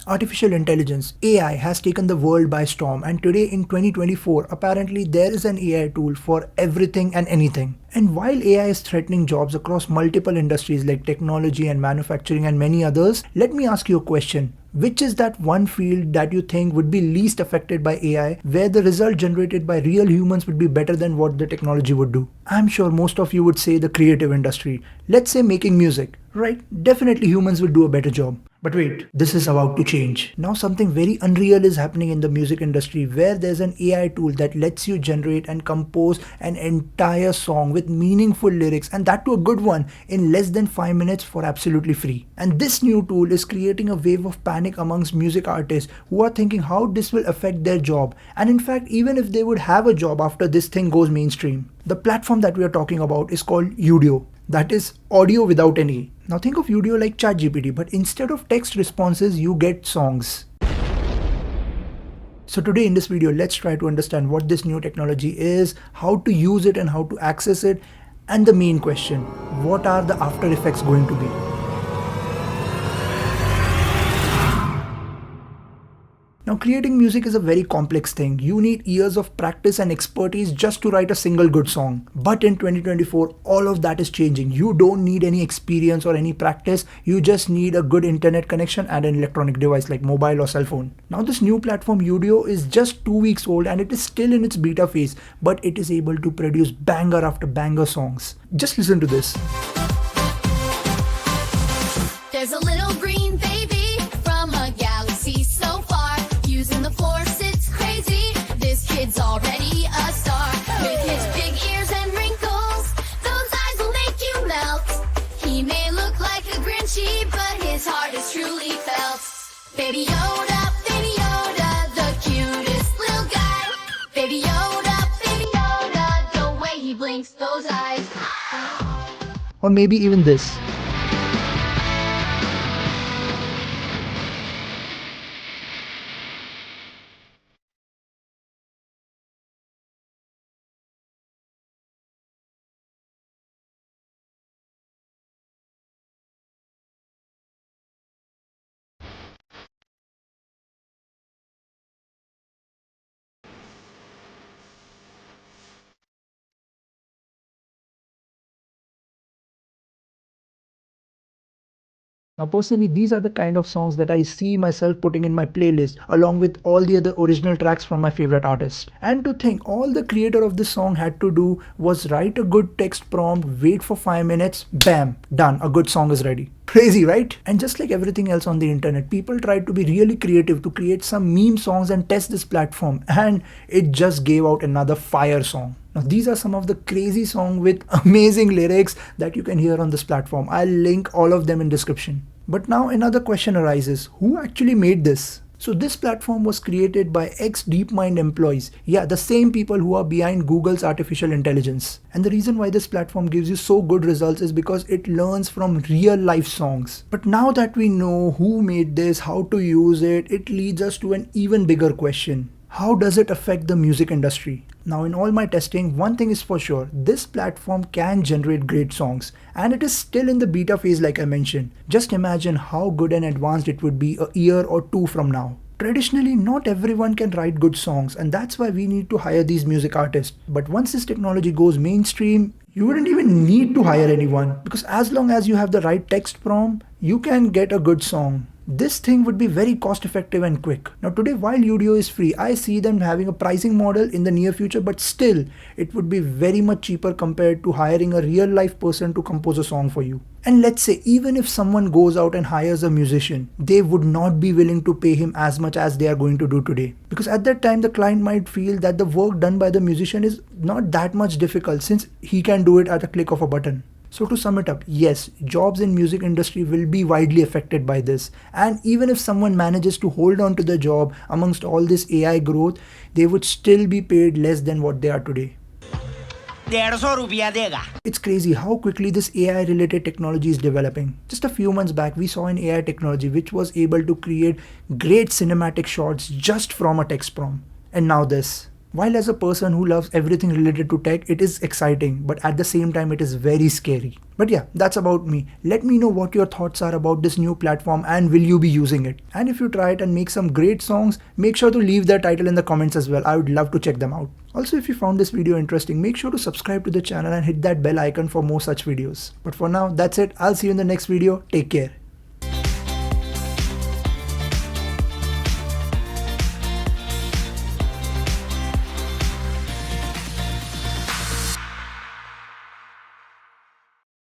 Artificial intelligence, AI, has taken the world by storm, and today in 2024, apparently there is an AI tool for everything and anything. And while AI is threatening jobs across multiple industries like technology and manufacturing and many others, let me ask you a question. Which is that one field that you think would be least affected by AI, where the result generated by real humans would be better than what the technology would do? I'm sure most of you would say the creative industry. Let's say making music, right? Definitely humans will do a better job. But wait, this is about to change. Now something very unreal is happening in the music industry where there's an AI tool that lets you generate and compose an entire song with meaningful lyrics, and that too a good one, in less than 5 minutes for absolutely free. And this new tool is creating a wave of panic amongst music artists who are thinking how this will affect their job. And in fact, even if they would have a job after this thing goes mainstream. The platform that we are talking about is called Udio. That is audio without any. Now think of Udio like ChatGPT, but instead of text responses, you get songs. So today in this video, let's try to understand what this new technology is, how to use it and how to access it, and the main question, what are the after effects going to be? Now creating music is a very complex thing. You need years of practice and expertise just to write a single good song. But in 2024, all of that is changing. You don't need any experience or any practice. You just need a good internet connection and an electronic device like mobile or cell phone. Now this new platform Udio is just 2 weeks old and it is still in its beta phase, but it is able to produce banger after banger songs. Just listen to this. There's a little green baby from a galaxy so far. Using the force, it's crazy. This kid's already a star. With his big ears and wrinkles, those eyes will make you melt. He may look like a Grinchy, but his heart is truly felt. Baby Yoda, the cutest little guy. Baby Yoda, the way he blinks those eyes. Or maybe even this. Now personally, these are the kind of songs that I see myself putting in my playlist along with all the other original tracks from my favorite artists. And to think all the creator of this song had to do was write a good text prompt, wait for 5 minutes, bam, done, a good song is ready. Crazy, right? And just like everything else on the internet, people tried to be really creative to create some meme songs and test this platform, and it just gave out another fire song. Now these are some of the crazy songs with amazing lyrics that you can hear on this platform. I'll link all of them in description. But now another question arises, who actually made this? So this platform was created by ex-DeepMind employees. Yeah, the same people who are behind Google's artificial intelligence. And the reason why this platform gives you so good results is because it learns from real life songs. But now that we know who made this, how to use it, it leads us to an even bigger question. How does it affect the music industry? Now in all my testing, one thing is for sure, this platform can generate great songs, and it is still in the beta phase like I mentioned. Just imagine how good and advanced it would be a year or two from now. Traditionally, not everyone can write good songs, and that's why we need to hire these music artists. But once this technology goes mainstream, you wouldn't even need to hire anyone, because as long as you have the right text prompt, you can get a good song. This thing would be very cost effective and quick. Now today, while Udio is free, I see them having a pricing model in the near future, but still it would be very much cheaper compared to hiring a real life person to compose a song for you. And let's say even if someone goes out and hires a musician, they would not be willing to pay him as much as they are going to do today. Because at that time the client might feel that the work done by the musician is not that much difficult since he can do it at a click of a button. So to sum it up, yes, jobs in music industry will be widely affected by this. And even if someone manages to hold on to the job amongst all this AI growth, they would still be paid less than what they are today. It's crazy how quickly this AI related technology is developing. Just a few months back, we saw an AI technology which was able to create great cinematic shots just from a text prompt. And now this. While as a person who loves everything related to tech, it is exciting, but at the same time it is very scary. But yeah, that's about me. Let me know what your thoughts are about this new platform and will you be using it. And if you try it and make some great songs, make sure to leave their title in the comments as well. I would love to check them out. Also, if you found this video interesting, make sure to subscribe to the channel and hit that bell icon for more such videos. But for now, that's it. I'll see you in the next video. Take care.